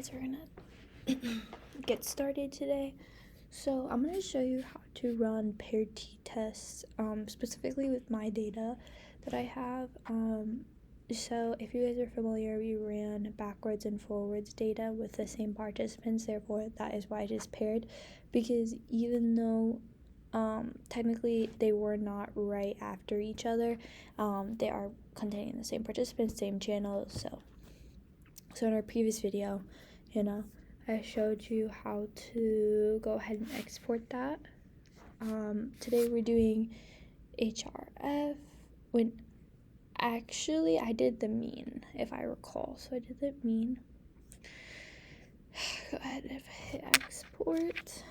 guys, we're gonna get started today. So I'm gonna show you how to run paired t-tests, specifically with my data that I have. So if you guys are familiar, we ran backwards and forwards data with the same participants, therefore that is why it is paired, because even though technically they were not right after each other, they are containing the same participants, same channels. So in our previous video, I showed you how to go ahead and export that. Today we're doing HRF. Actually, I did the mean, if I recall. So I did the mean. Go ahead and hit export.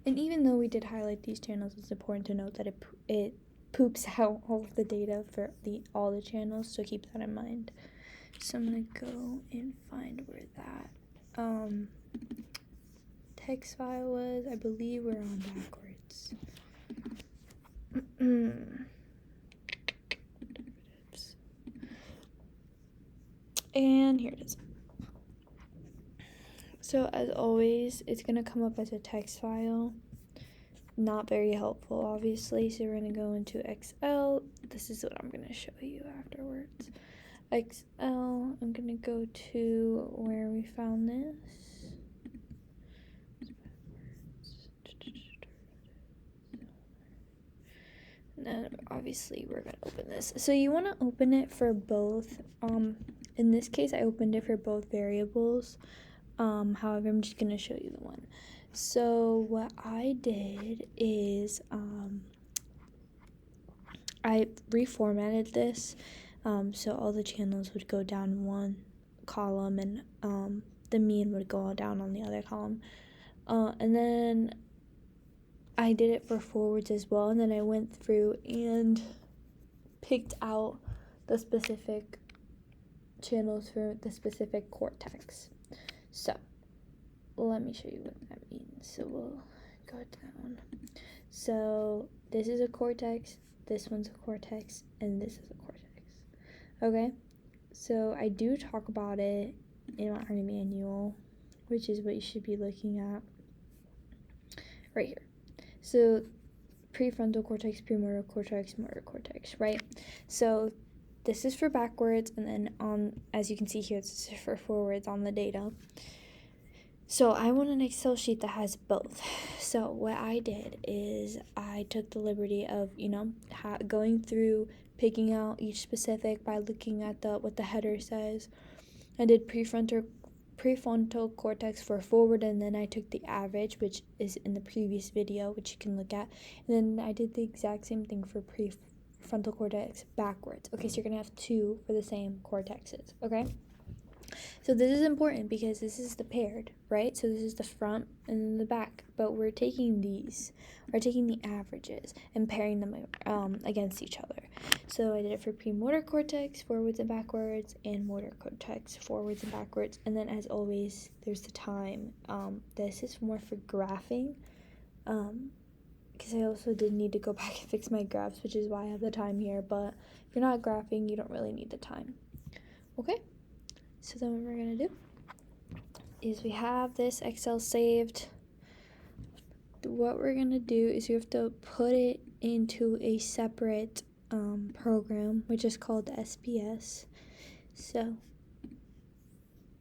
And even though we did highlight these channels, it's important to note that it poops out all of the data for all the channels, so keep that in mind. So I'm gonna go and find where that text file was. I believe we're on backwards. And here it is. So as always, it's gonna come up as a text file. Not very helpful, obviously. So we're gonna go into Excel. This is what I'm gonna show you afterwards. Excel, I'm gonna go to where we found this. And then obviously we're gonna open this. So you wanna open it for both. In this case, I opened it for both variables. However, I'm just gonna show you the one. So what I did is I reformatted this so all the channels would go down one column and the mean would go down on the other column. And then I did it for forwards as well, and then I went through and picked out the specific channels for the specific cortex. So let me show you what that means. So we'll go down. So this is a cortex, this one's a cortex, and this is a cortex. Okay, so I do talk about it in my Army manual, which is what you should be looking at right here. So prefrontal cortex, premotor cortex, motor cortex, right? So this is for backwards, and then as you can see here, this is for forwards on the data. So I want an Excel sheet that has both. So what I did is I took the liberty of, going through, picking out each specific by looking at what the header says. I did prefrontal cortex for forward, and then I took the average, which is in the previous video, which you can look at. And then I did the exact same thing for prefrontal cortex backwards. Okay, so you're going to have two for the same cortexes, okay? So this is important because this is the paired, right? So this is the front and then the back, but we're taking the averages and pairing them against each other. So I did it for premotor cortex, forwards and backwards, and motor cortex, forwards and backwards. And then as always, there's the time. This is more for graphing, because I also did need to go back and fix my graphs, which is why I have the time here. But if you're not graphing, you don't really need the time. Okay? So then what we're going to do is we have this Excel saved. What we're going to do is you have to put it into a separate program, which is called SPS. So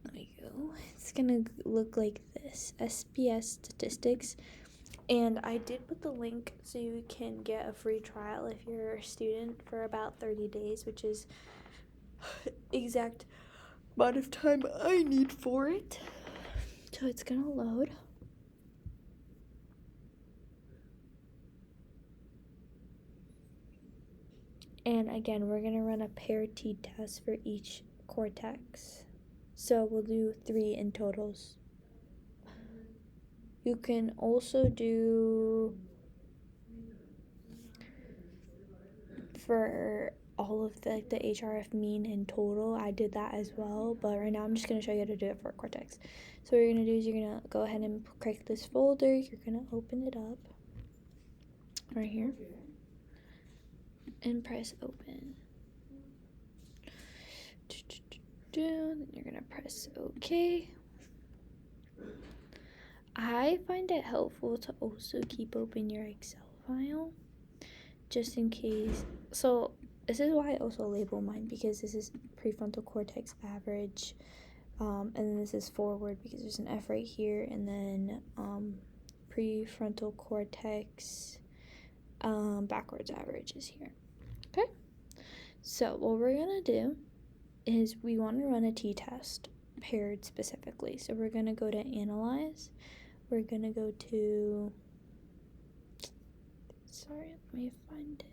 let me go. It's going to look like this, SPS statistics. And I did put the link so you can get a free trial if you're a student for about 30 days, which is exact amount of time I need for it. So it's gonna load. And again, we're gonna run a paired t-test for each cortex. So we'll do 3 in totals. You can also do for all of the HRF mean in total. I did that as well, but right now I'm just going to show you how to do it for cortex. So what you're going to do is you're going to go ahead and click this folder. You're going to open it up right here and press open. Then you're gonna press OK. I find it helpful to also keep open your Excel file just in case. So this is why I also label mine, because this is prefrontal cortex average, and then this is forward because there's an F right here, and then prefrontal cortex backwards average is here. Okay, so what we're gonna do is we want to run a t-test paired specifically. So we're gonna go to analyze, we're gonna go to, sorry, let me find it.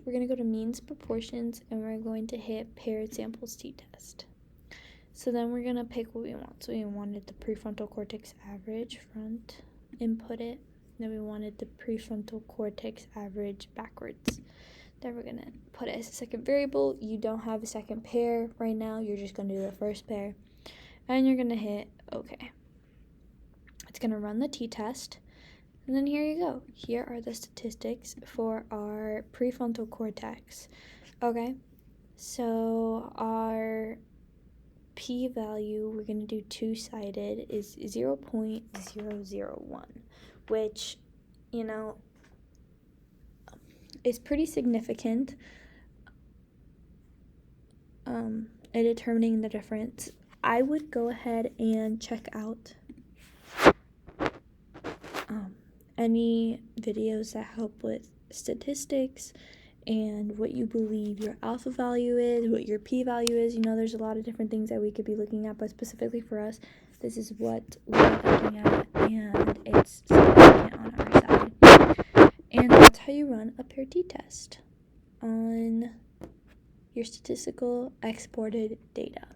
We're going to go to means proportions, and we're going to hit paired samples t-test. So then we're going to pick what we want. So we wanted the prefrontal cortex average front, input it. Then we wanted the prefrontal cortex average backwards. Then we're going to put it as a second variable. You don't have a second pair right now. You're just going to do the first pair. And you're going to hit OK. It's going to run the t-test. And then here you go. Here are the statistics for our prefrontal cortex. Okay, so our p-value, we're going to do two-sided, is 0.001, which, you know, is pretty significant in determining the difference. I would go ahead and check out any videos that help with statistics and what you believe your alpha value is, what your p-value is. You know, there's a lot of different things that we could be looking at, but specifically for us, this is what we're looking at, and it's significant on our side. And that's how you run a paired t-test on your statistical exported data.